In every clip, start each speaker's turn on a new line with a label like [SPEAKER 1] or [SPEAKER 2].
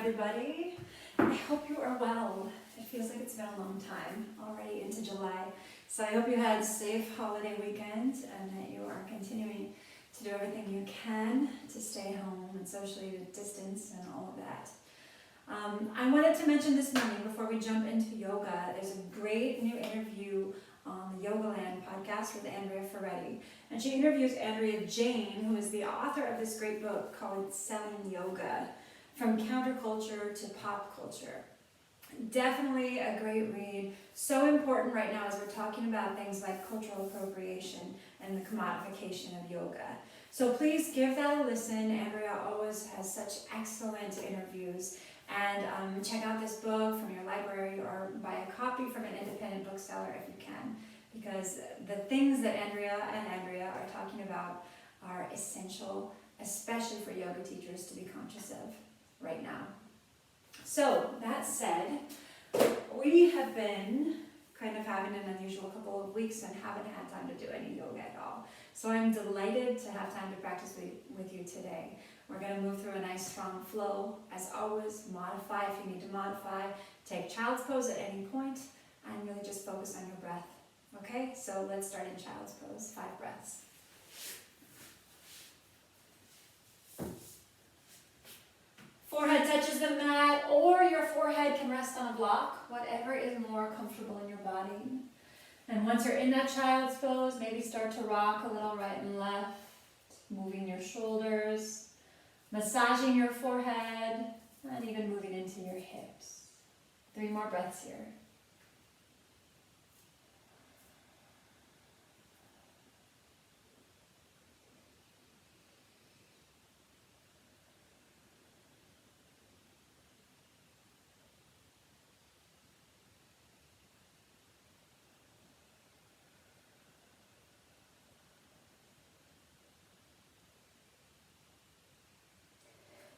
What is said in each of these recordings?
[SPEAKER 1] everybody. I hope you are well. It feels like it's been a long time, already into July. So I hope you had a safe holiday weekend and that you are continuing to do everything you can to stay home and socially distance and all of that. I wanted to mention this morning before we jump into yoga, there's a great new interview on the YogaLand podcast with Andrea Ferretti. And she interviews Andrea Jain, who is the author of this great book called Selling Yoga, From Counterculture to Pop Culture. Definitely a great read. So important right now as we're talking about things like cultural appropriation and the commodification of yoga. So please give that a listen. Andrea always has such excellent interviews. And check out this book from your library or buy a copy from an independent bookseller if you can, because the things that Andrea are talking about are essential, especially for yoga teachers to be conscious of right now. So that said, we have been kind of having an unusual couple of weeks and haven't had time to do any yoga at all. So I'm delighted to have time to practice with you today. We're going to move through a nice strong flow. As always, modify if you need to modify. Take child's pose at any point and really just focus on your breath. Okay, so let's start in child's pose, 5 breaths. Forehead touches the mat, or your forehead can rest on a block, whatever is more comfortable in your body. And once you're in that child's pose, maybe start to rock a little right and left, moving your shoulders, massaging your forehead, and even moving into your hips. 3 more breaths here.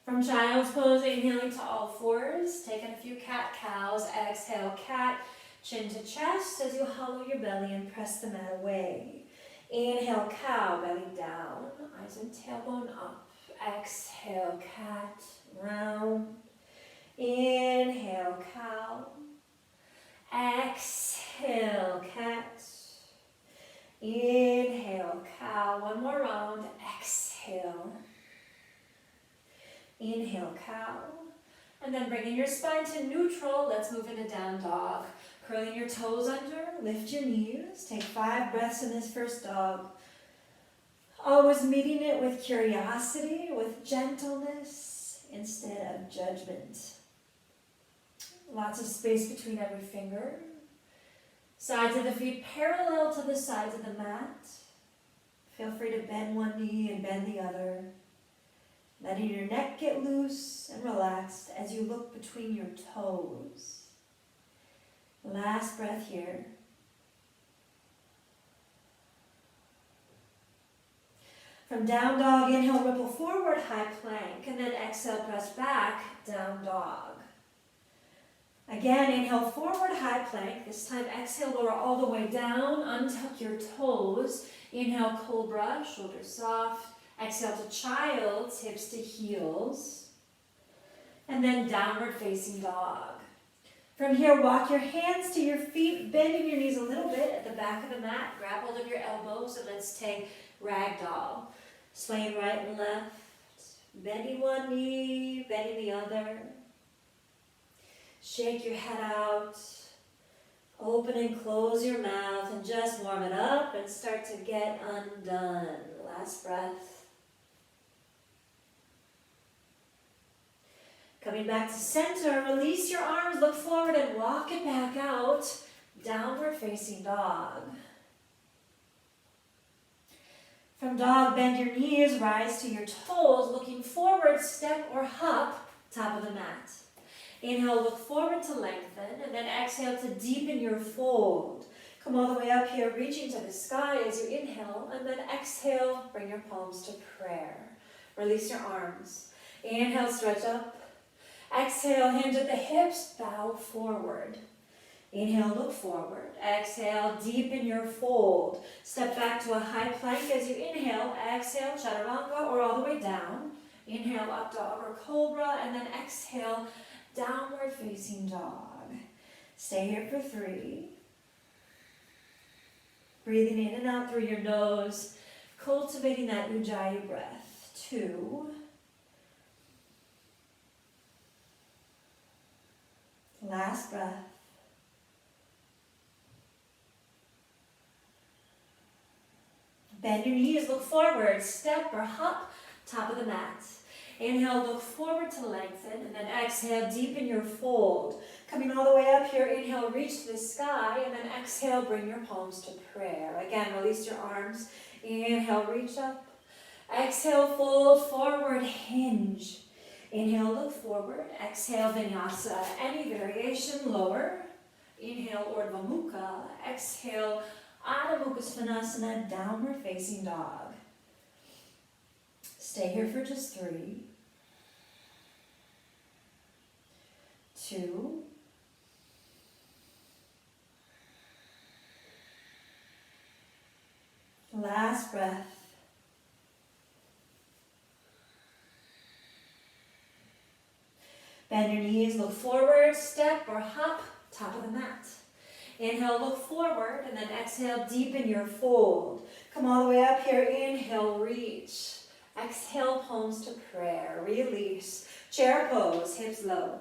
[SPEAKER 1] From child's pose, inhaling to all fours, taking a few cat-cows, exhale cat, chin to chest as you hollow your belly and press the mat away. Inhale cow, belly down, eyes and tailbone up. Exhale cat, round. Inhale cow. Exhale cat. Inhale cow, one more round, exhale. Inhale, cow. And then bringing your spine to neutral, let's move into down dog. Curling your toes under, lift your knees. Take 5 breaths in this first dog. Always meeting it with curiosity, with gentleness, instead of judgment. Lots of space between every finger. Sides of the feet parallel to the sides of the mat. Feel free to bend one knee and bend the other. Letting your neck get loose and relaxed as you look between your toes. Last breath here. From down dog, inhale, ripple forward, high plank, and then exhale, press back, down dog. Again, inhale, forward, high plank. This time, exhale, lower all the way down, untuck your toes. Inhale, cobra, shoulders soft. Exhale to child's, hips to heels. And then downward facing dog. From here, walk your hands to your feet, bending your knees a little bit at the back of the mat. Grab hold of your elbows and let's take ragdoll. Swaying right and left. Bending one knee, bending the other. Shake your head out. Open and close your mouth and just warm it up and start to get undone. Last breath. Coming back to center, release your arms, look forward and walk it back out. Downward facing dog. From dog, bend your knees, rise to your toes, looking forward, step or hop, top of the mat. Inhale, look forward to lengthen, and then exhale to deepen your fold. Come all the way up here, reaching to the sky as you inhale, and then exhale, bring your palms to prayer. Release your arms. Inhale, stretch up. Exhale, hinge at the hips, bow forward. Inhale, look forward. Exhale, deepen your fold. Step back to a high plank as you inhale. Exhale, chaturanga or all the way down. Inhale, up dog or cobra, and then exhale. exhale, downward facing dog. Stay here for 3. Breathing in and out through your nose, cultivating that Ujjayi breath. 2. Last breath. Bend your knees, look forward, step or hop, top of the mat. Inhale, look forward to lengthen, and then exhale, deepen your fold. Coming all the way up here, inhale, reach to the sky, and then exhale, bring your palms to prayer. Again, release your arms. Inhale, reach up. Exhale, fold forward, hinge. Inhale, look forward. Exhale, vinyasa. Any variation, lower. Inhale, Urdhva Mukha. Exhale, Adho Mukha Svanasana, downward facing dog. Stay here for just 3. 2. Last breath. Bend your knees, look forward, step or hop, top of the mat. Inhale, look forward, and then exhale, deepen your fold. Come all the way up here, inhale, reach. Exhale, palms to prayer, release. Chair pose, hips low.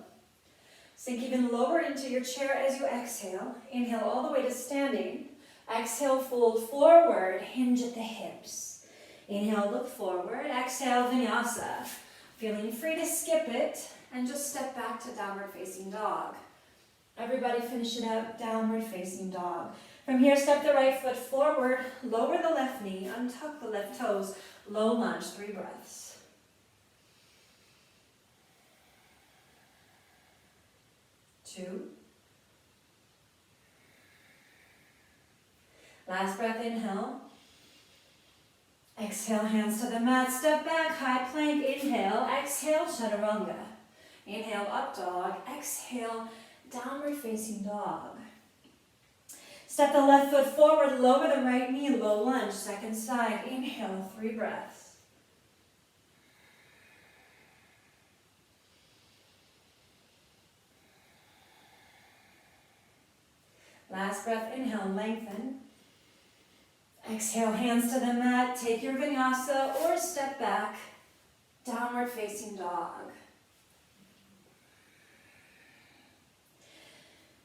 [SPEAKER 1] Sink even lower into your chair as you exhale. Inhale all the way to standing. Exhale, fold forward, hinge at the hips. Inhale, look forward. Exhale, vinyasa. Feeling free to skip it and just step back to downward facing dog. Everybody finish it out, downward facing dog. From here, step the right foot forward, lower the left knee, untuck the left toes, low lunge, 3 breaths. 2. Last breath, inhale. Exhale, hands to the mat, step back, high plank, inhale. Exhale, chaturanga. Inhale, up dog. Exhale, downward facing dog. Step the left foot forward, lower the right knee, low lunge, second side. Inhale, 3 breaths. 2. Last breath, inhale, lengthen. Exhale, hands to the mat, take your vinyasa or step back, downward facing dog.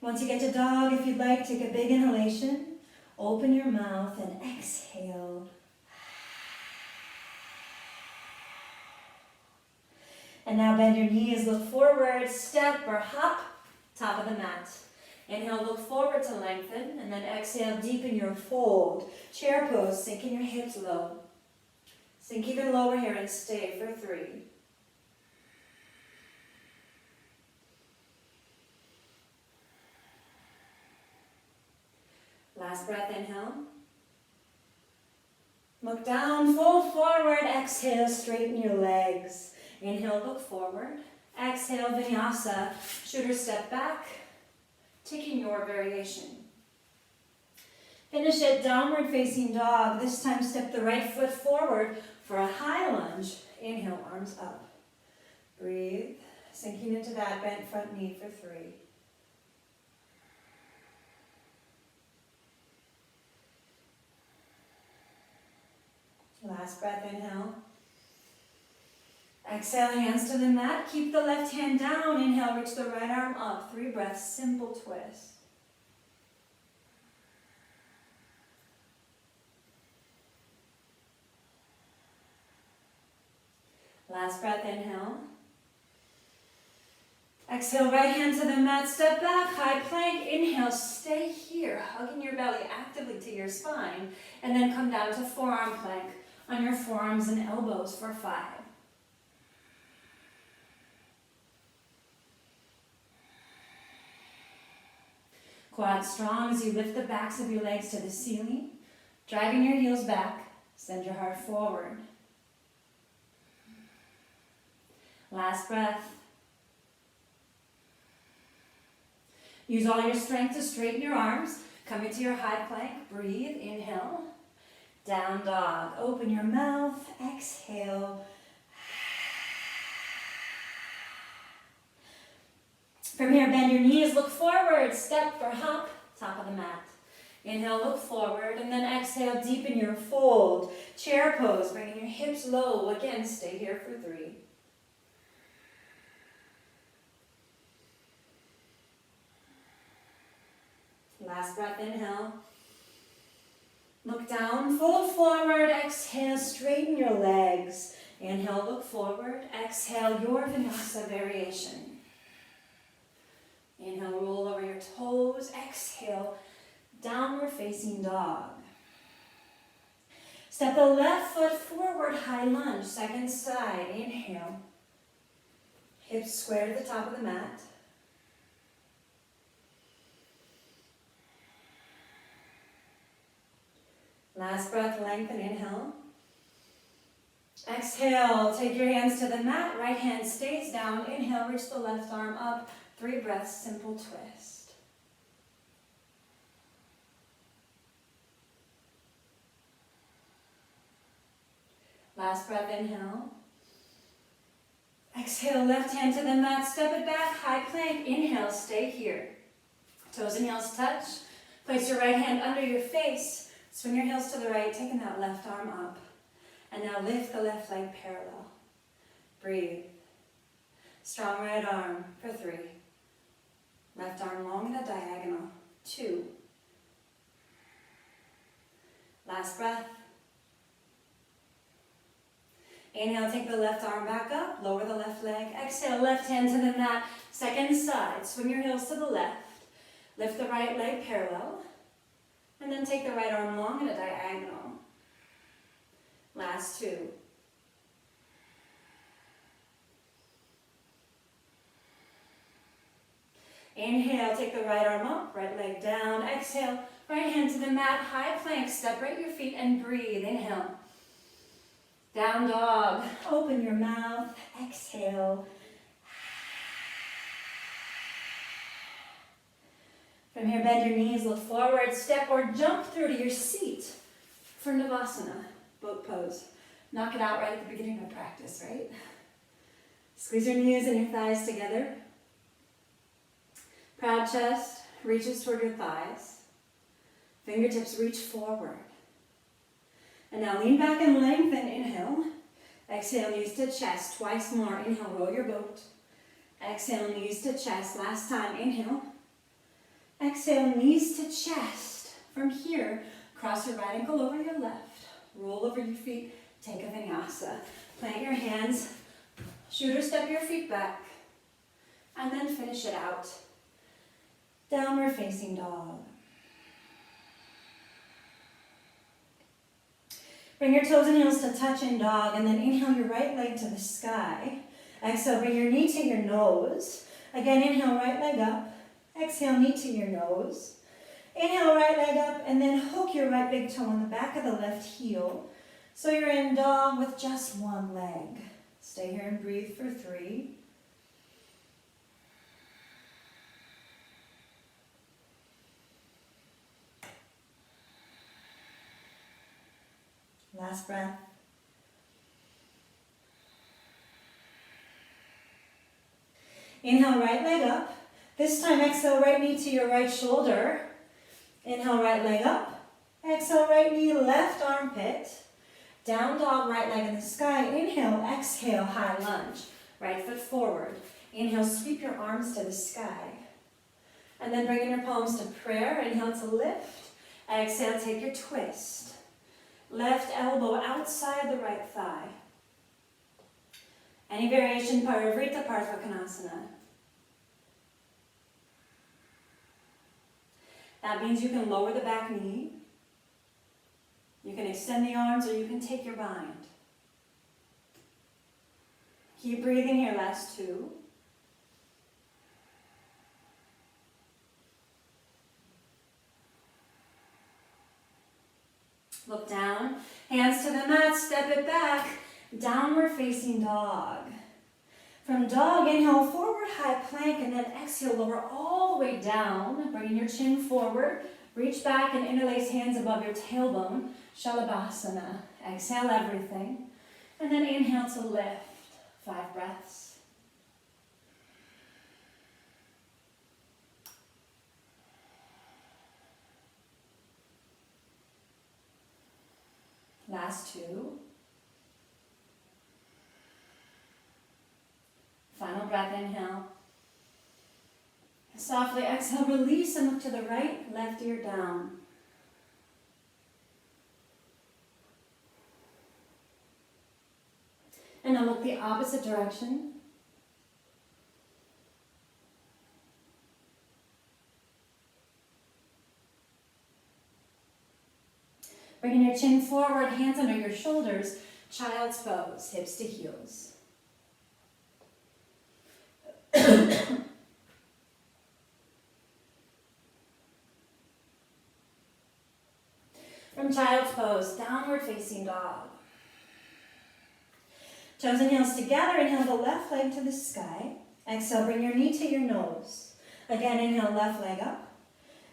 [SPEAKER 1] Once you get to dog, if you'd like, take a big inhalation, open your mouth and exhale. And now bend your knees, look forward, step or hop, top of the mat. Inhale, look forward to lengthen, and then exhale, deepen your fold. Chair pose, sinking your hips low. Sink even lower here and stay for 3. Last breath, inhale. Look down, fold forward, exhale, straighten your legs. Inhale, look forward. Exhale, vinyasa, shooter step back. Taking your variation. Finish it, downward facing dog. This time step the right foot forward for a high lunge. Inhale, arms up. Breathe, sinking into that bent front knee for 3. Last breath, inhale. Exhale, hands to the mat. Keep the left hand down. Inhale, reach the right arm up. 3 breaths, simple twist. Last breath, inhale. Exhale, right hand to the mat, step back, high plank. Inhale, stay here, hugging your belly actively to your spine. And then come down to forearm plank on your forearms and elbows for 5. Quad strong as you lift the backs of your legs to the ceiling, driving your heels back, send your heart forward. Last breath. Use all your strength to straighten your arms. Come into your high plank. Breathe. Inhale. Down dog. Open your mouth. Exhale. From here, bend your knees, look forward, step or hop, top of the mat. Inhale, look forward, and then exhale, deepen your fold. Chair pose, bringing your hips low. Again, stay here for 3. Last breath, inhale. Look down, fold forward, exhale, straighten your legs. Inhale, look forward, exhale, your Vinyasa variation. Inhale, roll over your toes, exhale, downward facing dog. Step the left foot forward, high lunge, second side, inhale. Hips square to the top of the mat. Last breath, lengthen, inhale. Exhale, take your hands to the mat, right hand stays down. Inhale, reach the left arm up. 3 breaths, simple twist. Last breath, inhale. Exhale, left hand to the mat, step it back, high plank. Inhale, stay here. Toes and heels touch. Place your right hand under your face. Swing your heels to the right, taking that left arm up. And now lift the left leg parallel. Breathe. Strong right arm for 3. Left arm long in a diagonal. 2. Last breath. Inhale, take the left arm back up, lower the left leg. Exhale, left hand to the mat, second side. Swing your heels to the left. Lift the right leg parallel. And then take the right arm long in a diagonal. Last 2. Inhale, take the right arm up, right leg down. Exhale, right hand to the mat, high plank. Separate your feet and breathe. Inhale. Down dog. Open your mouth. Exhale. From here, bend your knees, look forward, step or jump through to your seat for Navasana, boat pose. Knock it out right at the beginning of practice, right? Squeeze your knees and your thighs together. Proud chest reaches toward your thighs. Fingertips reach forward. And now lean back and lengthen. Inhale. Exhale, knees to chest. Twice more. Inhale, roll your boat. Exhale, knees to chest. Last time. Inhale. Exhale, knees to chest. From here, cross your right ankle over your left. Roll over your feet. Take a vinyasa. Plant your hands. Shoot or step your feet back. And then finish it out. Downward facing dog. Bring your toes and heels to touch in dog, and then inhale your right leg to the sky. Exhale, bring your knee to your nose. Again, inhale, right leg up. Exhale, knee to your nose. Inhale, right leg up, and then hook your right big toe on the back of the left heel. So you're in dog with just one leg. Stay here and breathe for 3. Last breath. Inhale, right leg up. This time, exhale, right knee to your right shoulder. Inhale, right leg up. Exhale, right knee, left armpit. Down dog, right leg in the sky. Inhale, exhale, high lunge. Right foot forward. Inhale, sweep your arms to the sky. And then bring in your palms to prayer. Inhale to lift. Exhale, take your twist. Left elbow outside the right thigh. Any variation, Parivrita Partha Konasana. That means you can lower the back knee. You can extend the arms, or you can take your bind. Keep breathing here, last 2. Look down, hands to the mat, step it back, downward facing dog. From dog, inhale, forward high plank, and then exhale, lower all the way down, bringing your chin forward, reach back and interlace hands above your tailbone, Shalabhasana. Exhale everything, and then inhale to lift, 5 breaths. Last two. Final breath, inhale. Softly exhale, release and look to the right, left ear down. And now look the opposite direction. Bringing your chin forward, hands under your shoulders, child's pose, hips to heels. From child's pose, downward facing dog. Toes and heels together, inhale the left leg to the sky. Exhale, bring your knee to your nose. Again, inhale, left leg up.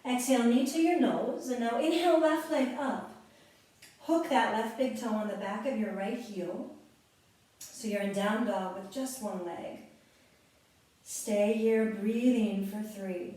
[SPEAKER 1] Exhale, knee to your nose. And now inhale, left leg up. Hook that left big toe on the back of your right heel. So you're in down dog with just one leg. Stay here, breathing for 3.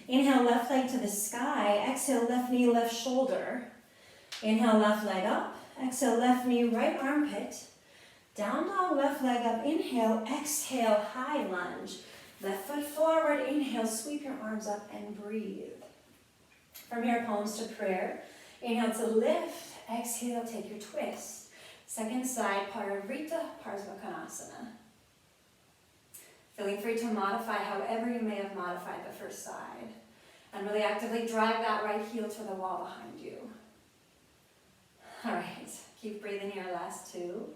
[SPEAKER 1] Inhale, left leg to the sky. Exhale, left knee, left shoulder. Inhale, left leg up. Exhale, left knee, right armpit. Down dog, left leg up. Inhale, exhale, high lunge. Left foot forward. Inhale, sweep your arms up and breathe. From here, palms to prayer. Inhale to lift. Exhale, take your twist. Second side, Parivrita Parsvakonasana. Feeling free to modify however you may have modified the first side. And really actively drive that right heel to the wall behind you. All right, keep breathing here, last 2.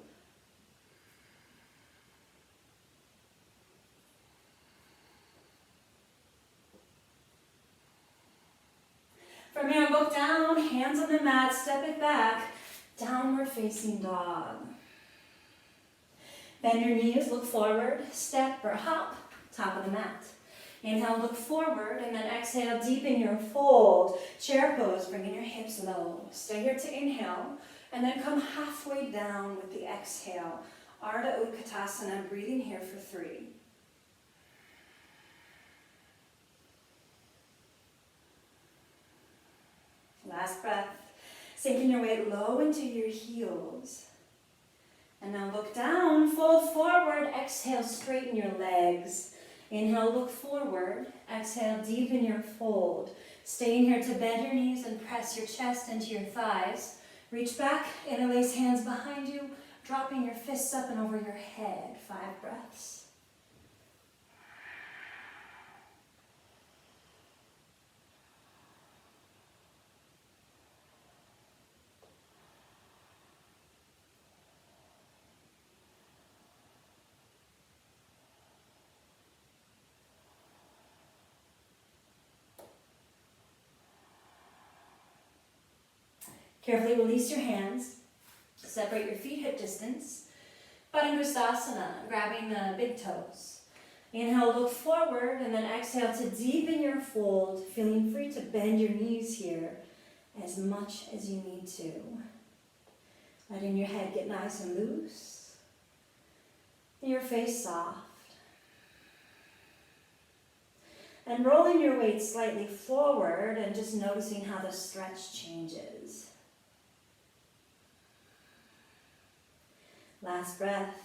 [SPEAKER 1] From here, look down, hands on the mat, step it back, downward facing dog. Bend your knees, look forward, step or hop, top of the mat. Inhale, look forward, and then exhale, deepen your fold. Chair pose, bringing your hips low. Stay here to inhale, and then come halfway down with the exhale. Ardha Utkatasana, breathing here for 3. Last breath, sinking your weight low into your heels. And now look down, fold forward, exhale, straighten your legs. Inhale, look forward, exhale, deepen your fold. Staying here to bend your knees and press your chest into your thighs. Reach back, interlace hands behind you, dropping your fists up and over your head. 5 breaths. Carefully release your hands. Separate your feet hip distance. Padangusthasana, grabbing the big toes. Inhale, look forward, and then exhale to deepen your fold, feeling free to bend your knees here as much as you need to. Letting your head get nice and loose. Your face soft. And rolling your weight slightly forward and just noticing how the stretch changes. Last breath.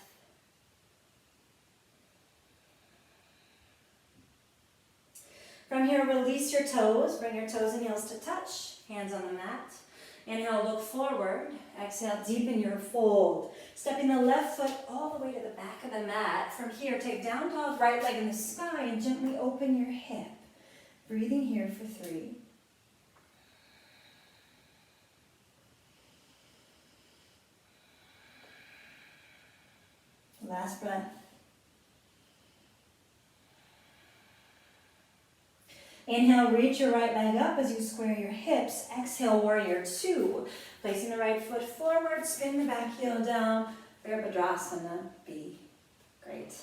[SPEAKER 1] From here, release your toes. Bring your toes and heels to touch. Hands on the mat. Inhale, look forward. Exhale, deepen your fold. Stepping the left foot all the way to the back of the mat. From here, take down dog, right leg in the sky, and gently open your hip. Breathing here for 3. Last breath. Inhale, reach your right leg up as you square your hips. Exhale, warrior 2. Placing the right foot forward, spin the back heel down. Virabhadrasana B. Great.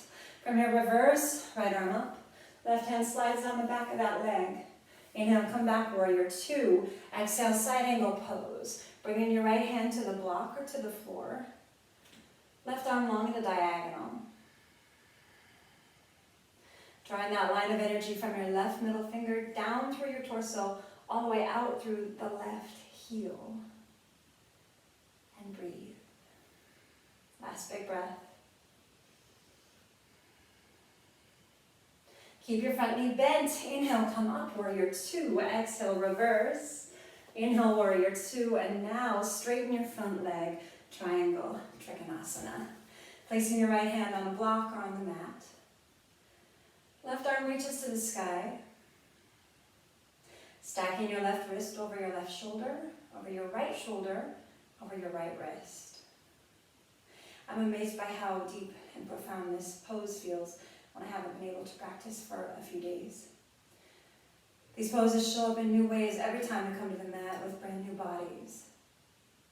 [SPEAKER 1] From here, reverse, right arm up. Left hand slides down the back of that leg. Inhale, come back, warrior 2. Exhale, side angle pose. Bringing your right hand to the block or to the floor. Left arm long in a diagonal. Drawing that line of energy from your left middle finger down through your torso, all the way out through the left heel. And breathe. Last big breath. Keep your front knee bent. Inhale, come up, warrior two. Exhale, reverse. Inhale, warrior two. And now straighten your front leg, triangle, trikonasana. Placing your right hand on the block or on the mat. Left arm reaches to the sky. Stacking your left wrist over your left shoulder, over your right shoulder, over your right wrist. I'm amazed by how deep and profound this pose feels when I haven't been able to practice for a few days. These poses show up in new ways every time we come to the mat with brand new bodies.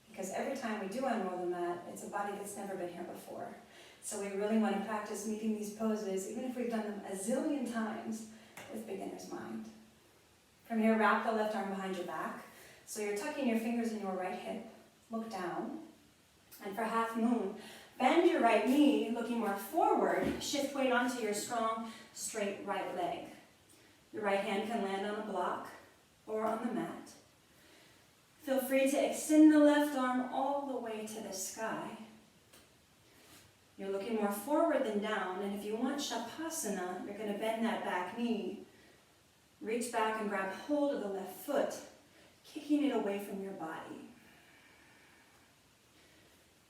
[SPEAKER 1] Because every time we do unroll the mat, it's a body that's never been here before. So we really want to practice meeting these poses, even if we've done them a zillion times, with beginner's mind. From here, wrap the left arm behind your back. So you're tucking your fingers in your right hip. Look down. And for half moon, bend your right knee, looking more forward. Shift weight onto your strong, straight right leg. Your right hand can land on a block or on the mat. Feel free to extend the left arm all the way to the sky. You're looking more forward than down, and if you want Shavasana, you're going to bend that back knee. Reach back and grab hold of the left foot, kicking it away from your body.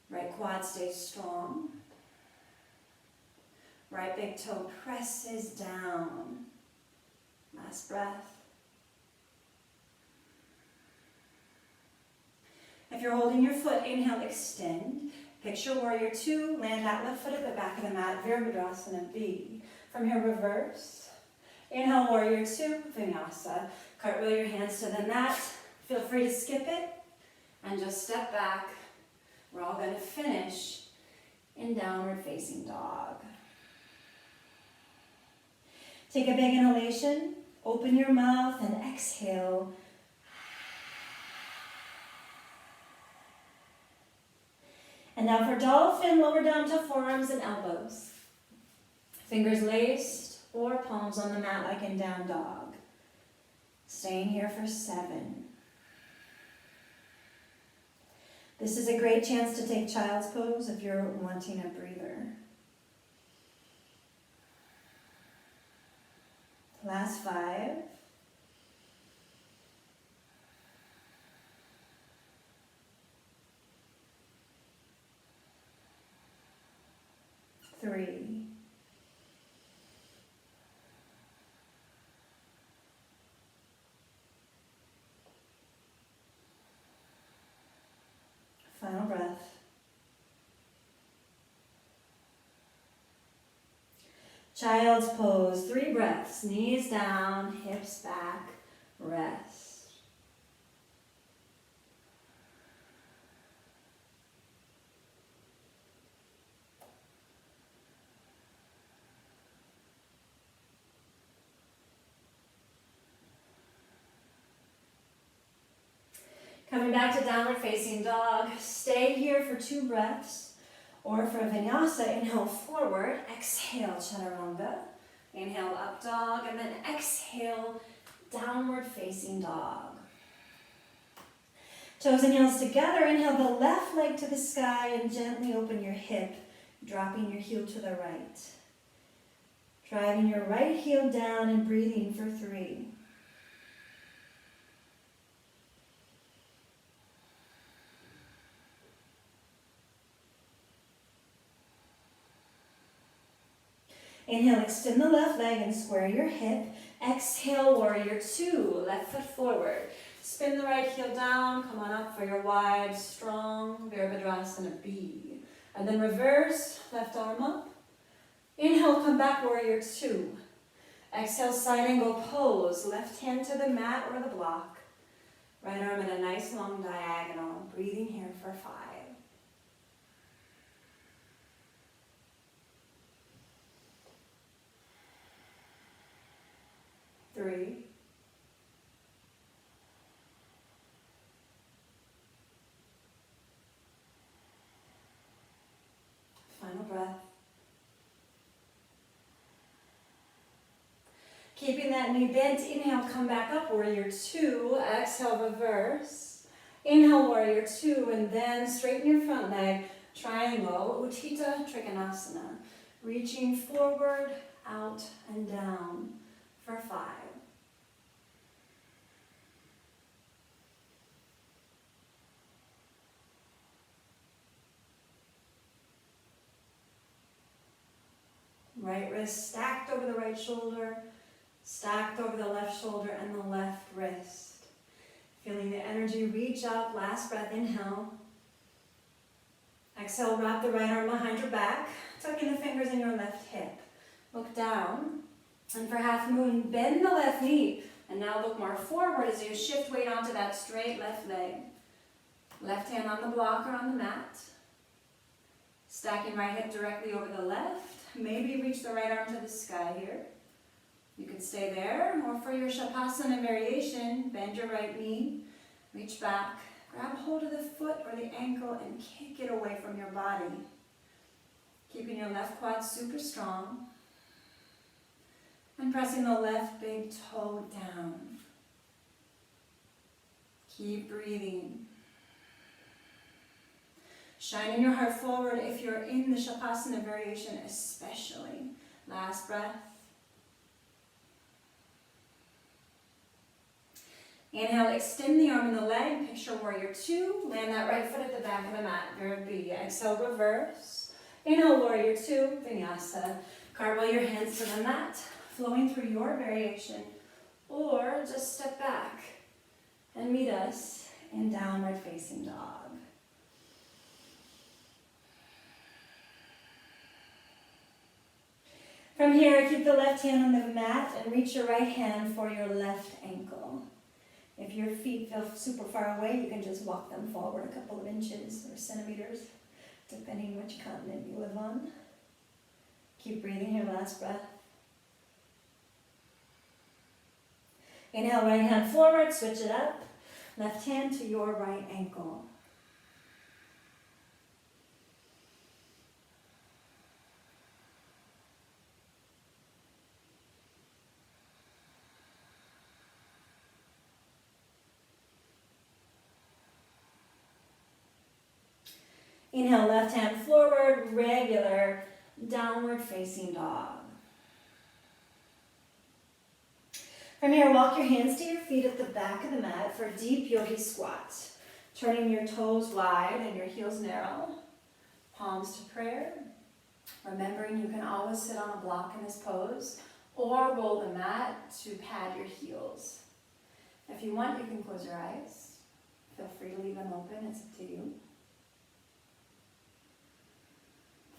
[SPEAKER 1] Right quad stays strong. Right big toe presses down. Last breath. If you're holding your foot, inhale, extend. Picture warrior two, land that left foot at the back of the mat, Virabhadrasana B. From here, reverse. Inhale, warrior two, vinyasa. Cartwheel your hands to the mat. Feel free to skip it and just step back. We're all going to finish in downward facing dog. Take a big inhalation, open your mouth and exhale. And now for dolphin, lower down to forearms and elbows. Fingers laced or palms on the mat like in down dog. Staying here for 7. This is a great chance to take child's pose if you're wanting a breather. Last 5. Three. Final breath. Child's pose, 3 breaths. Knees down, hips back, rest. Coming back to downward facing dog, stay here for 2 breaths, or for vinyasa, inhale forward, exhale chaturanga, inhale up dog, and then exhale downward facing dog. Toes and heels together, inhale the left leg to the sky and gently open your hip, dropping your heel to the right. Driving your right heel down and breathing for 3. Inhale, extend the left leg and square your hip. Exhale, warrior two, left foot forward. Spin the right heel down, come on up for your wide, strong Virabhadrasana B. And then reverse, left arm up. Inhale, come back, warrior two. Exhale, side angle pose, left hand to the mat or the block. Right arm in a nice long diagonal, breathing here for 5. 3. Keeping that knee bent, inhale, come back up, warrior two, exhale, reverse. Inhale, warrior two, and then straighten your front leg, triangle, Utthita Trikonasana. Reaching forward, out, and down for 5. Right wrist stacked over the right shoulder, stacked over the left shoulder and the left wrist. Feeling the energy reach up, last breath, inhale. Exhale, wrap the right arm behind your back, tucking the fingers in your left hip. Look down, and for half moon, bend the left knee. And now look more forward as you shift weight onto that straight left leg. Left hand on the block or on the mat. Stacking right hip directly over the left. Maybe reach the right arm to the sky here. You can stay there, or for your Shavasana variation, bend your right knee, reach back, grab hold of the foot or the ankle and kick it away from your body. Keeping your left quad super strong. And pressing the left big toe down. Keep breathing. Shining your heart forward if you're in the Shavasana variation especially. Last breath. Inhale, extend the arm and the leg, picture warrior two. Land that right foot at the back of the mat, Ferretti. Exhale, reverse. Inhale, warrior two, Vinyasa. Cartwheel your hands to the mat, flowing through your variation. Or just step back and meet us in downward facing dog. From here, keep the left hand on the mat and reach your right hand for your left ankle. If your feet feel super far away, you can just walk them forward a couple of inches or centimeters, depending which continent you live on. Keep breathing here, last breath. Inhale, right hand forward, switch it up. Left hand to your right ankle. Inhale, left hand forward, regular downward facing dog. From here, walk your hands to your feet at the back of the mat for a deep yogi squat. Turning your toes wide and your heels narrow. Palms to prayer. Remembering you can always sit on a block in this pose or roll the mat to pad your heels. If you want, you can close your eyes. Feel free to leave them open, it's up to you.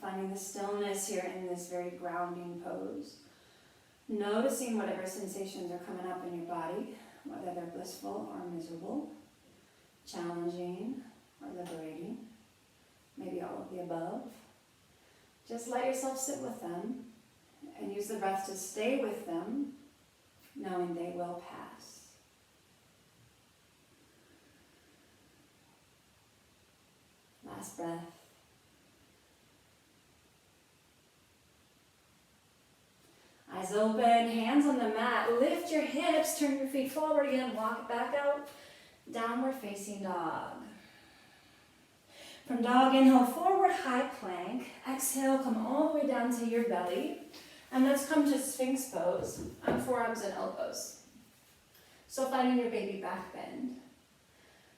[SPEAKER 1] Finding the stillness here in this very grounding pose. Noticing whatever sensations are coming up in your body, whether they're blissful or miserable, challenging or liberating, maybe all of the above. Just let yourself sit with them and use the breath to stay with them, knowing they will pass. Last breath. Eyes open, hands on the mat, lift your hips, turn your feet forward again, walk it back out, downward facing dog. From dog, inhale, forward high plank, exhale, come all the way down to your belly, and let's come to Sphinx pose on forearms and elbows. So finding your baby back bend.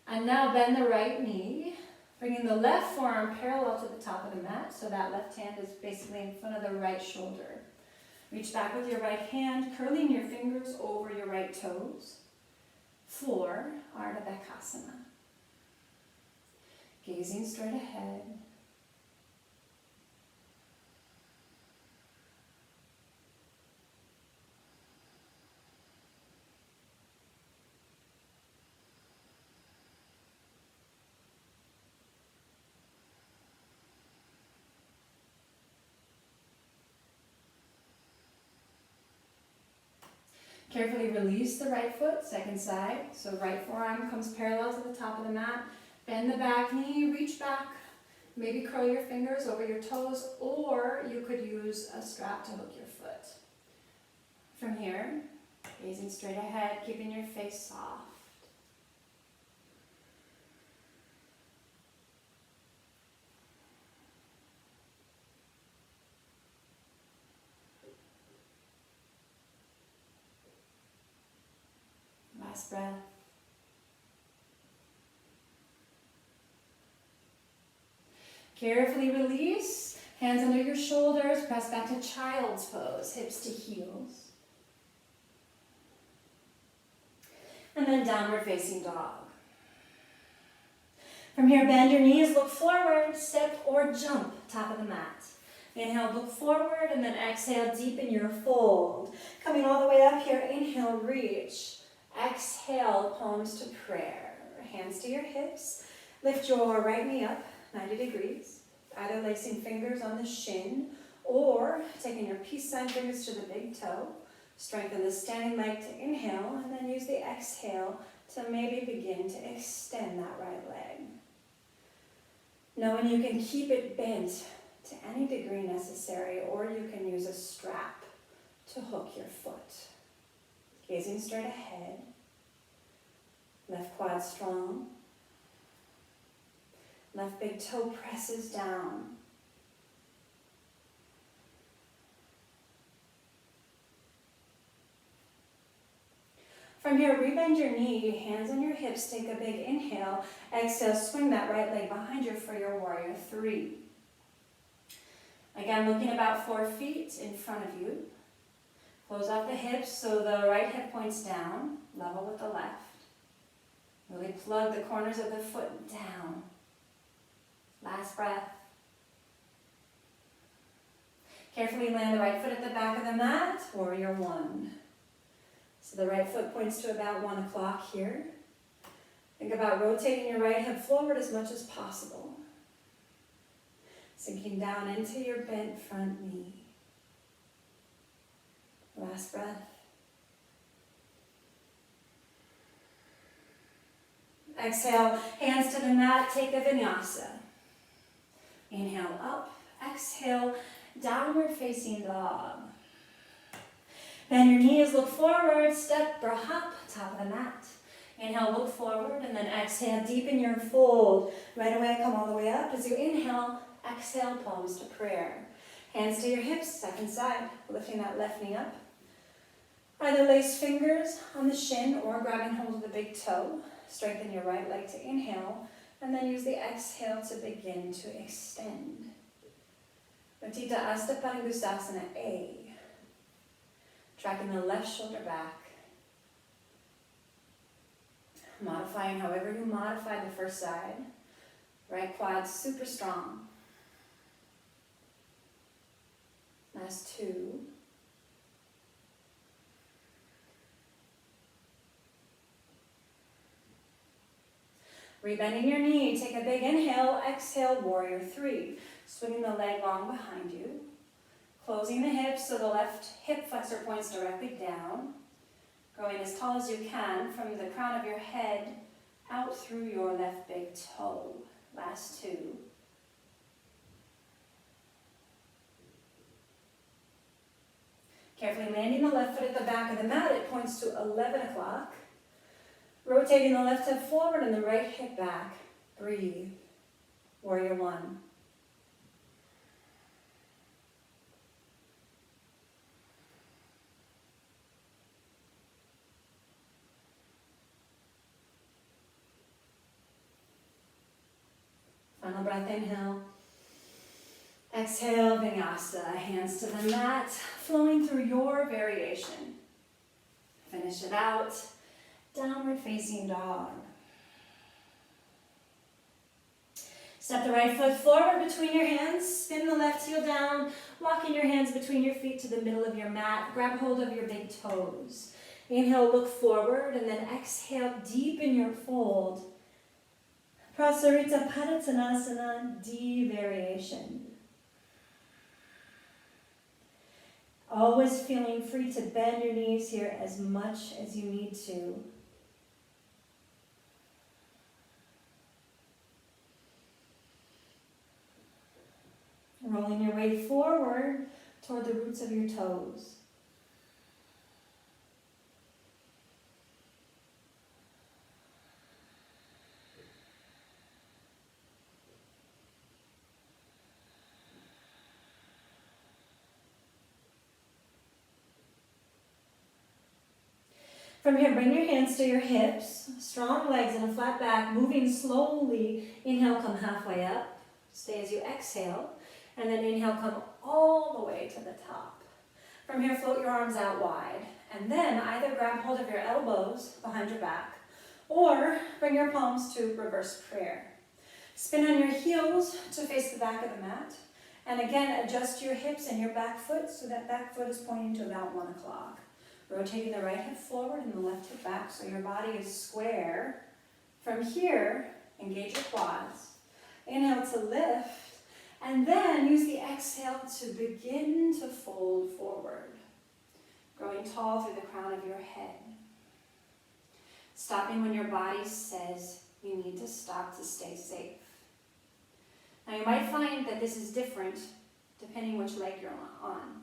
[SPEAKER 1] And now bend the right knee, bringing the left forearm parallel to the top of the mat, so that left hand is basically in front of the right shoulder. Reach back with your right hand, curling your fingers over your right toes. Floor, Ardha Bakasana. Gazing straight ahead. Carefully release the right foot, second side. So right forearm comes parallel to the top of the mat. Bend the back knee, reach back. Maybe curl your fingers over your toes, or you could use a strap to hook your foot. From here, Gazing straight ahead, keeping your face soft. Last breath. Carefully release. Hands under your shoulders. Press back to child's pose. Hips to heels. And then downward facing dog. From here, bend your knees, look forward, step or jump, top of the mat. Inhale, look forward, and then exhale, deepen your fold. Coming all the way up here, inhale, reach. Exhale, palms to prayer. Hands to your hips. Lift your right knee up, 90 degrees. Either lacing fingers on the shin or taking your peace sign fingers to the big toe. Strengthen the standing leg to inhale, and then use the exhale to maybe begin to extend that right leg. Knowing you can keep it bent to any degree necessary, or you can use a strap to hook your foot. Gazing straight ahead. Left quad strong. Left big toe presses down. From here, rebend your knee, hands on your hips, take a big inhale. Exhale, swing that right leg behind you for your warrior three. Again, looking about 4 feet in front of you. Close off the hips so the right hip points down, level with the left. Really plug the corners of the foot down. Last breath. Carefully land the right foot at the back of the mat, warrior one. So the right foot points to about 1 o'clock here. Think about rotating your right hip forward as much as possible. Sinking down into your bent front knee. Last breath. Exhale, hands to the mat, take the vinyasa. Inhale up, exhale, downward facing dog. Bend your knees, look forward, step or hop, top of the mat. Inhale, look forward, and then exhale, deepen your fold. Right away, come all the way up. As you inhale, exhale, palms to prayer. Hands to your hips, second side, lifting that left knee up. Either lace fingers on the shin or grabbing hold of the big toe. Strengthen your right leg to inhale, and then use the exhale to begin to extend. Utthita Asta Padangusthasana A. Tracking the left shoulder back. Modifying however you modified the first side. Right quad super strong. Last two. Rebending your knee, take a big inhale, exhale, warrior three. Swinging the leg long behind you. Closing the hips so the left hip flexor points directly down. Growing as tall as you can from the crown of your head out through your left big toe. Last two. Carefully landing the left foot at the back of the mat, it points to 11 o'clock. Rotating the left hip forward and the right hip back. Breathe. Warrior one. Final breath, inhale. Exhale, vinyasa. Hands to the mat, flowing through your variation. Finish it out. Downward facing dog. Step the right foot forward between your hands. Spin the left heel down. Walking your hands between your feet to the middle of your mat. Grab hold of your big toes. Inhale, look forward, and then exhale, deepen your fold. Prasarita Padottanasana, D variation. Always feeling free to bend your knees here as much as you need to. Rolling your weight forward toward the roots of your toes. From here, bring your hands to your hips, strong legs and a flat back, moving slowly. Inhale, come halfway up. Stay as you exhale. And then inhale, come all the way to the top. From here, float your arms out wide. And then either grab hold of your elbows behind your back or bring your palms to reverse prayer. Spin on your heels to face the back of the mat. And again, adjust your hips and your back foot so that back foot is pointing to about 1 o'clock. Rotating the right hip forward and the left hip back so your body is square. From here, engage your quads. Inhale to lift. And then use the exhale to begin to fold forward. Growing tall through the crown of your head. Stopping when your body says you need to stop to stay safe. Now you might find that this is different depending which leg you're on.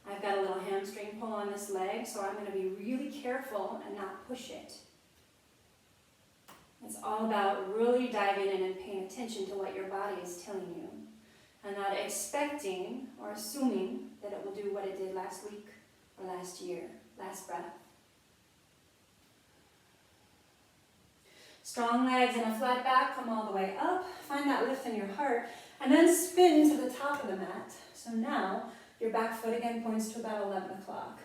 [SPEAKER 1] I've got a little hamstring pull on this leg, so I'm going to be really careful and not push it. It's all about really diving in and paying attention to what your body is telling you, and not expecting or assuming that it will do what it did last week or last year. Last breath. Strong legs and a flat back, come all the way up. Find that lift in your heart, and then spin to the top of the mat. So now, your back foot again points to about 11 o'clock.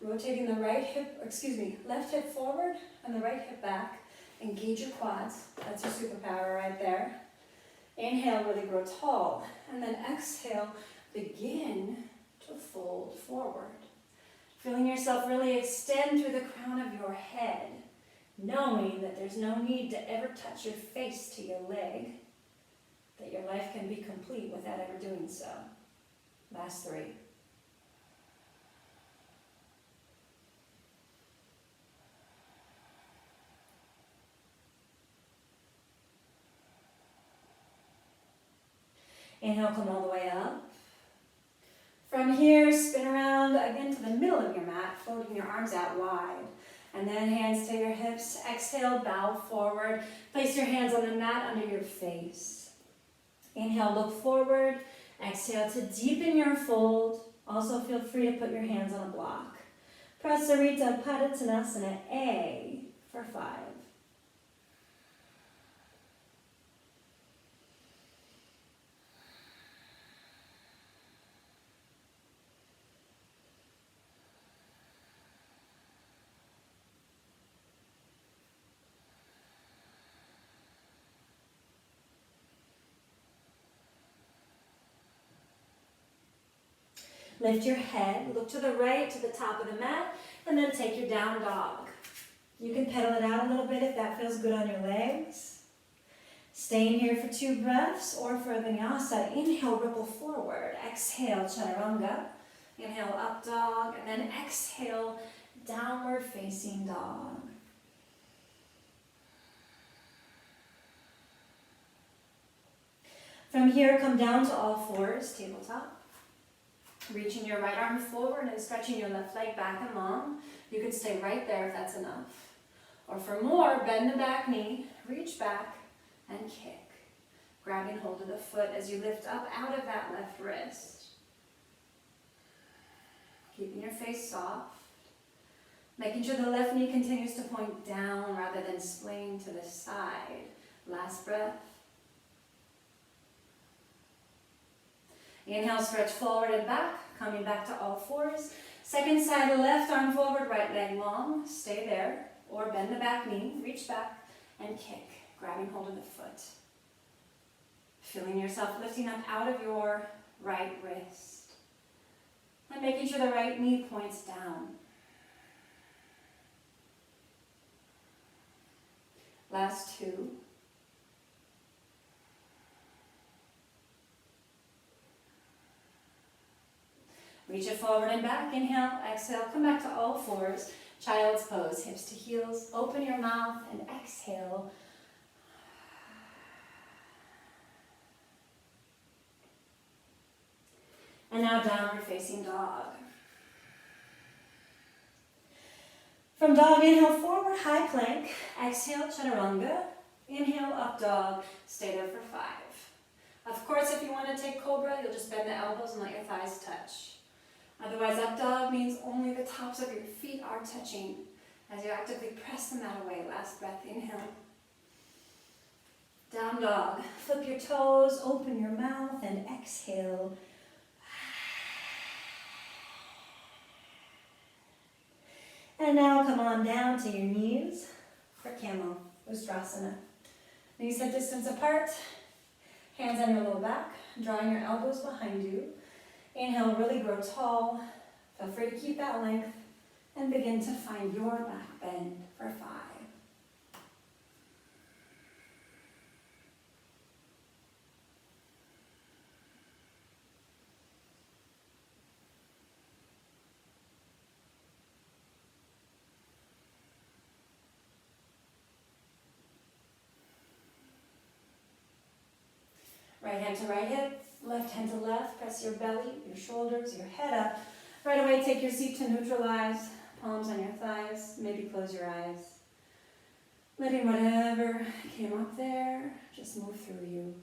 [SPEAKER 1] Rotating the left hip forward and the right hip back. Engage your quads. That's your superpower right there. Inhale, really grow tall. And then exhale, begin to fold forward. Feeling yourself really extend through the crown of your head. Knowing that there's no need to ever touch your face to your leg. That your life can be complete without ever doing so. Last 3. Inhale, come all the way up. From here, spin around again to the middle of your mat, floating your arms out wide. And then hands to your hips. Exhale, bow forward. Place your hands on the mat under your face. Inhale, look forward. Exhale to deepen your fold. Also feel free to put your hands on a block. Prasarita Padottanasana A for 5. Lift your head, look to the right, to the top of the mat, and then take your down dog. You can pedal it out a little bit if that feels good on your legs. Staying here for 2 breaths, or for a vinyasa, inhale, ripple forward. Exhale, chaturanga. Inhale, up dog, and then exhale, downward facing dog. From here, come down to all fours, tabletop. Reaching your right arm forward and stretching your left leg back and long. You can stay right there if that's enough. Or for more, bend the back knee, reach back, and kick. Grabbing hold of the foot as you lift up out of that left wrist. Keeping your face soft. Making sure the left knee continues to point down rather than splaying to the side. Last breath. Inhale, stretch forward and back, coming back to all fours. Second side, left arm forward, right leg long. Stay there. Or bend the back knee, reach back, and kick, grabbing hold of the foot. Feeling yourself lifting up out of your right wrist. And making sure the right knee points down. Last 2. Reach it forward and back. Inhale, exhale, come back to all fours. Child's pose, hips to heels. Open your mouth and exhale. And now downward facing dog. From dog, inhale, forward, high plank. Exhale, chaturanga. Inhale, up dog. Stay there for 5. Of course, if you want to take cobra, you'll just bend the elbows and let your thighs touch. Otherwise, up dog means only the tops of your feet are touching. As you actively press the mat away, last breath, inhale. Down dog. Flip your toes, open your mouth, and exhale. And now come on down to your knees for Camel, Restorative. Knees hip distance apart, hands on your low back, drawing your elbows behind you. Inhale, really grow tall. Feel free to keep that length and begin to find your back bend for 5. Right hand to right hip, left hand to left, press your belly, your shoulders, your head up. Right away, take your seat to neutralize, palms on your thighs, maybe close your eyes. Letting whatever came up there just move through you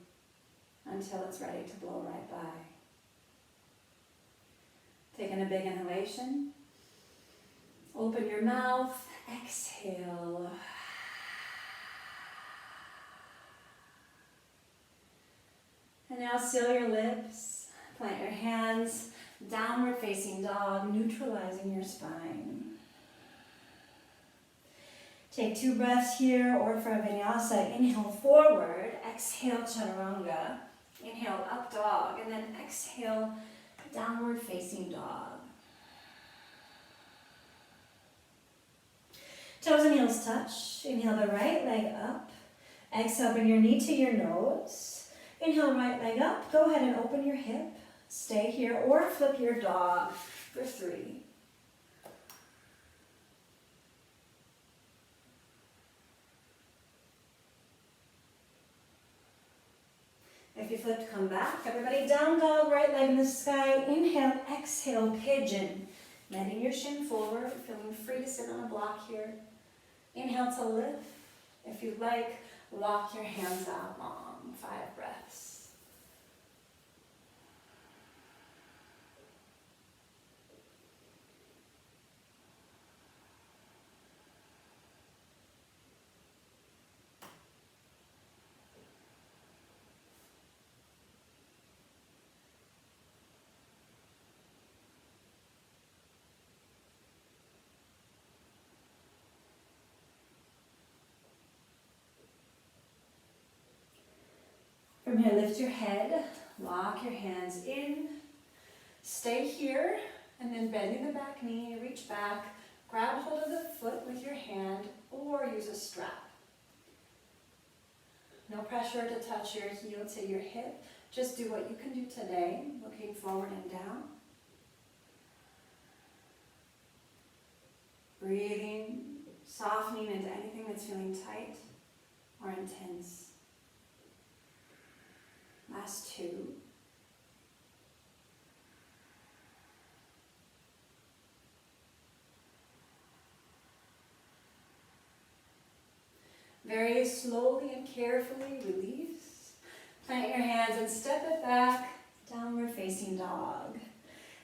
[SPEAKER 1] until it's ready to blow right by. Taking a big inhalation. Open your mouth, exhale. And now seal your lips, plant your hands, downward facing dog, neutralizing your spine. Take 2 breaths here, or for a vinyasa, inhale forward, exhale chaturanga, inhale up dog, and then exhale downward facing dog. Toes and heels touch, inhale the right leg up, exhale bring your knee to your nose. Inhale, right leg up. Go ahead and open your hip. Stay here or flip your dog for 3. If you flip, come back. Everybody down dog, right leg in the sky. Inhale, exhale, pigeon. Bending your shin forward, feeling free to sit on a block here. Inhale to lift. If you'd like, walk your hands out long. 5 breaths. From here, lift your head, lock your hands in, stay here, and then bending the back knee, reach back, grab hold of the foot with your hand, or use a strap. No pressure to touch your heel to your hip, just do what you can do today, looking forward and down. Breathing, softening into anything that's feeling tight or intense. Last 2. Very slowly and carefully release. Plant your hands and step it back, downward facing dog.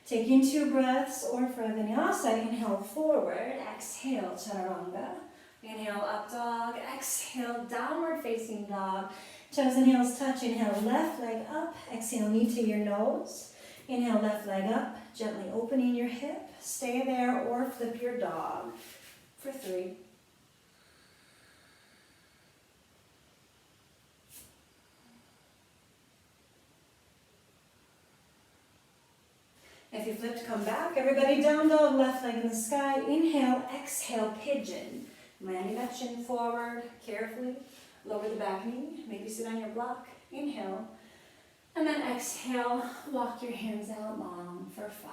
[SPEAKER 1] Taking 2 breaths, or for a vinyasa, inhale forward, exhale chaturanga. Inhale up dog, exhale downward facing dog. Toes and heels touch, inhale left leg up, exhale knee to your nose. Inhale left leg up, gently opening your hip. Stay there or flip your dog for 3. If you flipped, come back. Everybody down dog, left leg in the sky. Inhale, exhale, pigeon. Landing that chin forward carefully. Lower the back knee, maybe sit on your block. Inhale. And then exhale, walk your hands out long for 5.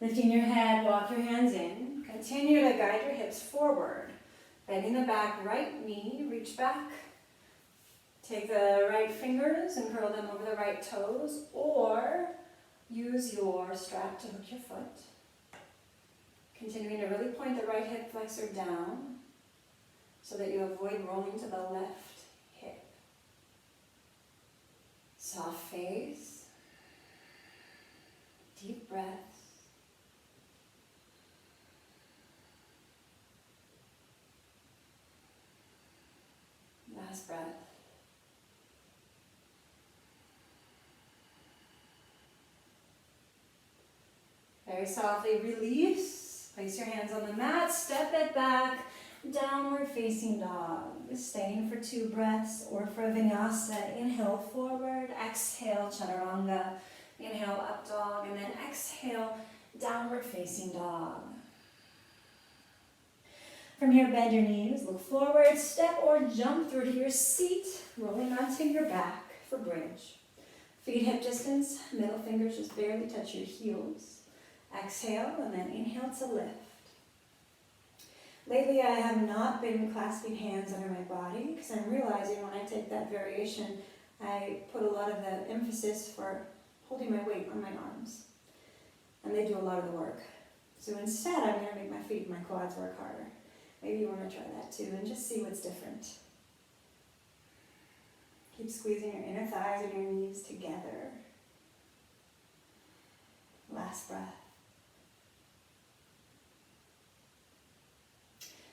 [SPEAKER 1] Lifting your head, walk your hands in. Continue to guide your hips forward. Bending the back right knee, reach back. Take the right fingers and curl them over the right toes, or use your strap to hook your foot. Continuing to really point the right hip flexor down so that you avoid rolling to the left hip. Soft face. Deep breaths. Last breath. Very softly release. Place your hands on the mat. Step it back. Downward facing dog. Staying for 2 breaths, or for a vinyasa. Inhale forward. Exhale chaturanga. Inhale up dog. And then exhale downward facing dog. From here, bend your knees. Look forward. Step or jump through to your seat. Rolling onto your back for bridge. Feet hip distance. Middle fingers just barely touch your heels. Exhale, and then inhale to lift. Lately, I have not been clasping hands under my body because I'm realizing when I take that variation, I put a lot of the emphasis for holding my weight on my arms. And they do a lot of the work. So instead, I'm going to make my feet and my quads work harder. Maybe you want to try that too and just see what's different. Keep squeezing your inner thighs and your knees together. Last breath.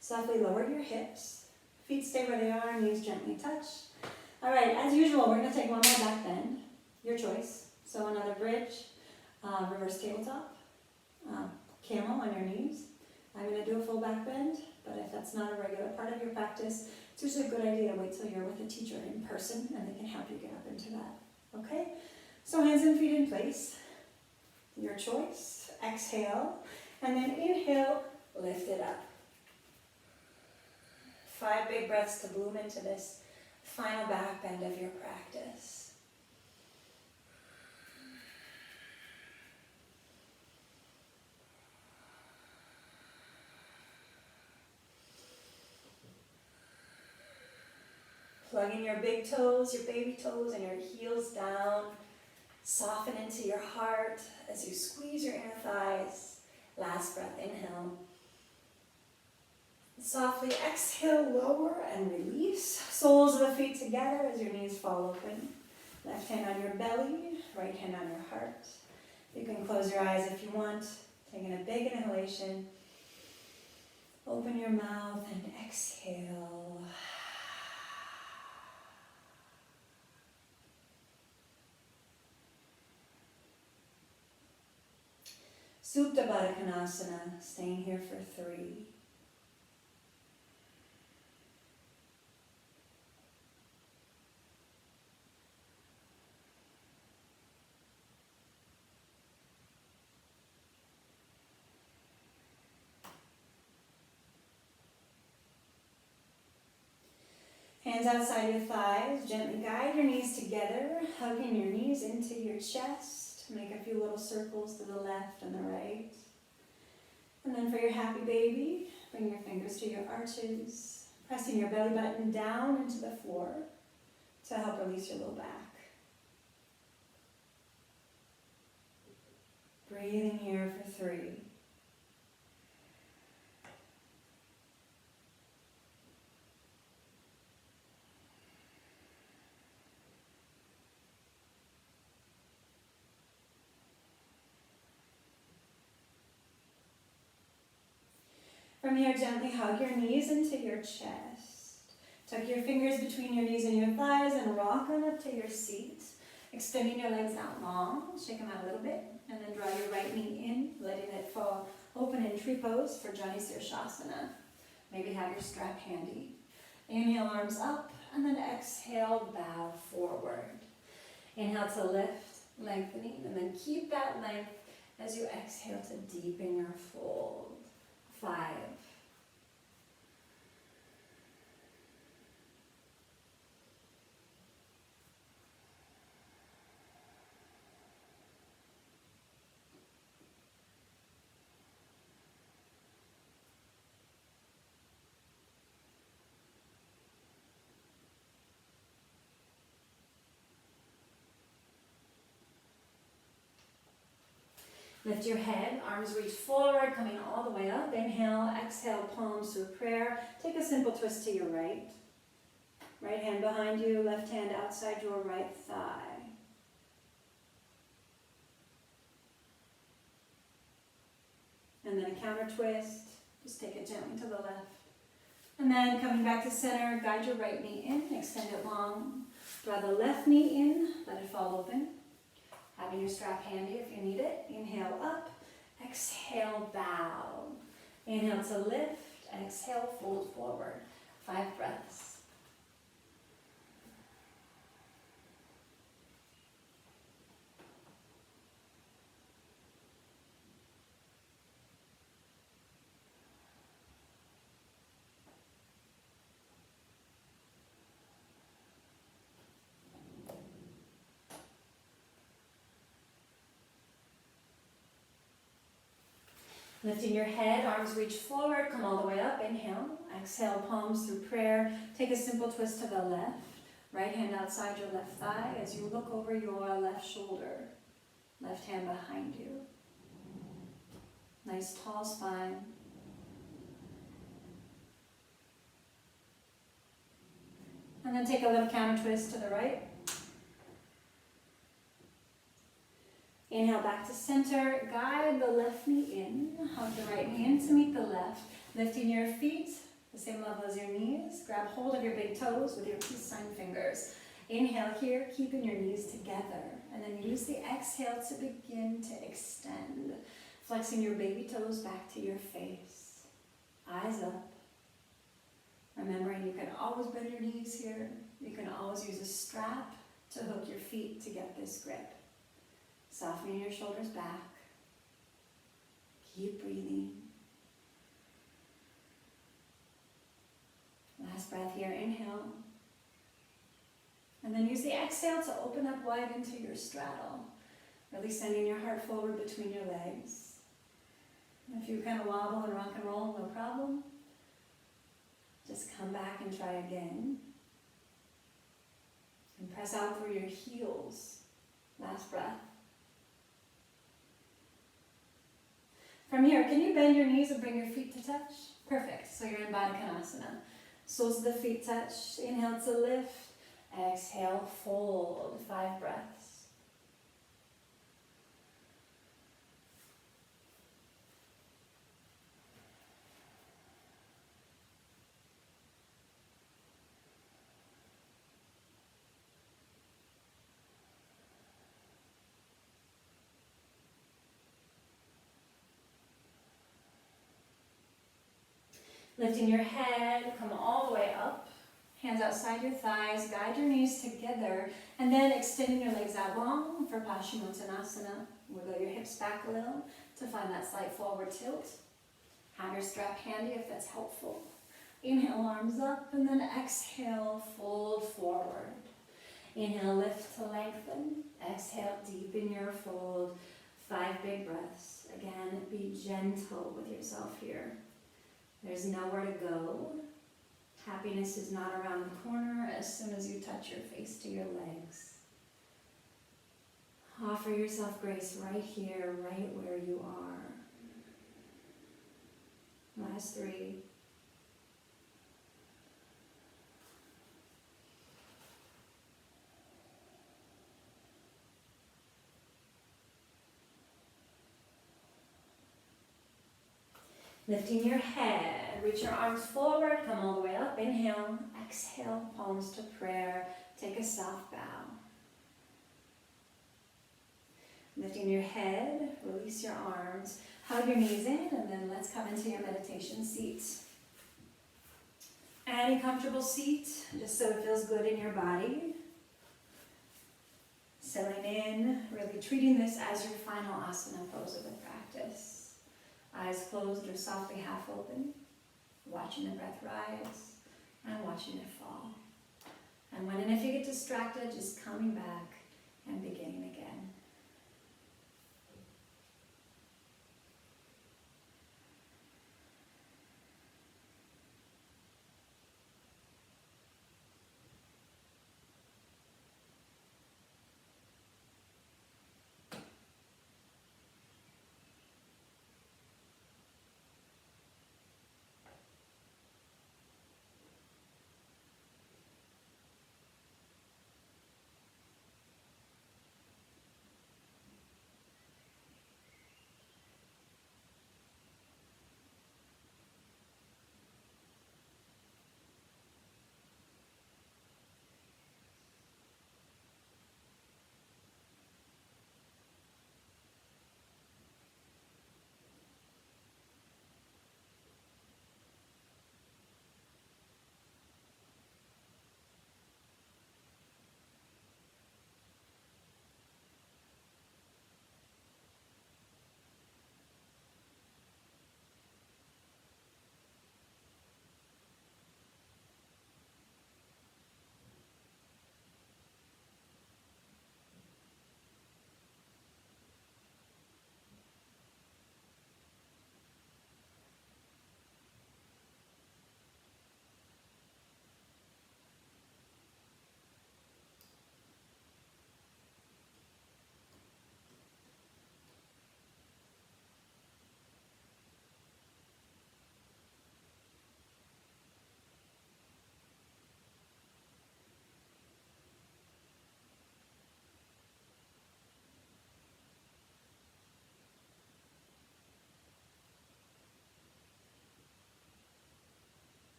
[SPEAKER 1] Softly lower your hips. Feet stay where they are, knees gently touch. All right, as usual, we're going to take one more back bend. Your choice. So another bridge, reverse tabletop, camel on your knees. I'm going to do a full back bend, but if that's not a regular part of your practice, it's usually a good idea to wait till you're with a teacher in person and they can help you get up into that. Okay? So hands and feet in place. Your choice. Exhale, and then inhale, lift it up. 5 big breaths to bloom into this final back bend of your practice. Plugging your big toes, your baby toes, and your heels down. Soften into your heart as you squeeze your inner thighs. Last breath, inhale. Softly exhale, lower and release. Soles of the feet together as your knees fall open. Left hand on your belly, right hand on your heart. You can close your eyes if you want. Taking a big inhalation. Open your mouth and exhale. Supta Baddha Konasana, staying here for 3. Hands outside your thighs, gently guide your knees together, hugging your knees into your chest. Make a few little circles to the left and the right. And then for your happy baby, bring your fingers to your arches, pressing your belly button down into the floor to help release your low back. Breathing here for 3. From here, gently hug your knees into your chest. Tuck your fingers between your knees and your thighs and rock them up to your seat. Extending your legs out long, shake them out a little bit, and then draw your right knee in, letting it fall open in tree pose for Jani Shirshasana. Maybe have your strap handy. Inhale, arms up, and then exhale, bow forward. Inhale to lift, lengthening, and then keep that length as you exhale to deepen your fold. 5. Lift your head, arms reach forward, coming all the way up. Inhale, exhale, palms through prayer. Take a simple twist to your right. Right hand behind you, left hand outside your right thigh. And then a counter twist. Just take it gently to the left. And then coming back to center, guide your right knee in, extend it long. Draw the left knee in, let it fall open. Having your strap handy if you need it. Inhale up, exhale, bow. Inhale to lift, exhale, fold forward. 5 breaths. Lifting your head, arms reach forward, come all the way up. Inhale, exhale, palms through prayer. Take a simple twist to the left. Right hand outside your left thigh as you look over your left shoulder. Left hand behind you. Nice tall spine. And then take a little counter twist to the right. Inhale back to center, guide the left knee in, hug the right knee in to meet the left, lifting your feet the same level as your knees. Grab hold of your big toes with your peace sign fingers. Inhale here, keeping your knees together, and then use the exhale to begin to extend, flexing your baby toes back to your face. Eyes up. Remembering you can always bend your knees here. You can always use a strap to hook your feet to get this grip. Softening your shoulders back. Keep breathing. Last breath here, inhale. And then use the exhale to open up wide into your straddle. Really sending your heart forward between your legs. And if you kind of wobble and rock and roll, no problem. Just come back and try again. And press out through your heels. Last breath. From here, can you bend your knees and bring your feet to touch? Perfect. So you're in Baddha Konasana. Soles of the feet touch. Inhale to lift. Exhale, fold. 5 breaths. Lifting your head, come all the way up. Hands outside your thighs, guide your knees together, and then extending your legs out long for Paschimottanasana. Wiggle your hips back a little to find that slight forward tilt. Have your strap handy if that's helpful. Inhale, arms up, and then exhale, fold forward. Inhale, lift to lengthen. Exhale, deepen your fold. 5 big breaths. Again, be gentle with yourself here. There's nowhere to go. Happiness is not around the corner as soon as you touch your face to your legs. Offer yourself grace right here, right where you are. Last 3. Lifting your head, reach your arms forward, come all the way up. Inhale, exhale, palms to prayer. Take a soft bow. Lifting your head, release your arms, hug your knees in, and then let's come into your meditation seat. Any comfortable seat, just so it feels good in your body. Settling in, really treating this as your final asana pose of the practice. Eyes closed or softly half open, watching the breath rise and watching it fall. And when and if you get distracted, just coming back and beginning again.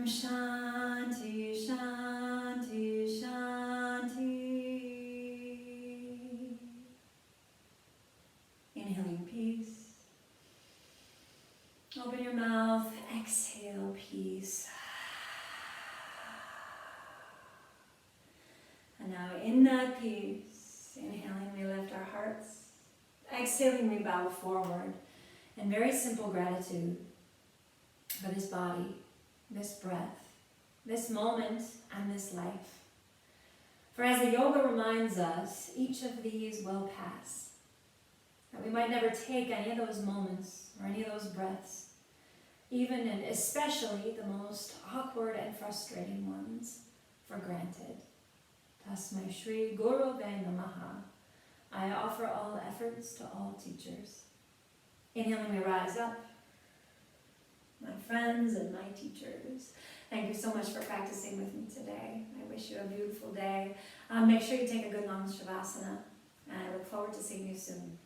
[SPEAKER 1] Shanti, Shanti, Shanti. Inhaling peace. Open your mouth, exhale peace. And now in that peace, inhaling, we lift our hearts. Exhaling, we bow forward. And very simple gratitude for this body, this breath, this moment, and this life. For as the yoga reminds us, each of these will pass. That we might never take any of those moments or any of those breaths, even and especially the most awkward and frustrating ones, for granted. Tasmai Shri Guru Ve Namaha. I offer all efforts to all teachers. Inhaling, we rise up. My friends and my teachers, thank you so much for practicing with me today. I wish you a beautiful day. Make sure you take a good long savasana, and I look forward to seeing you soon.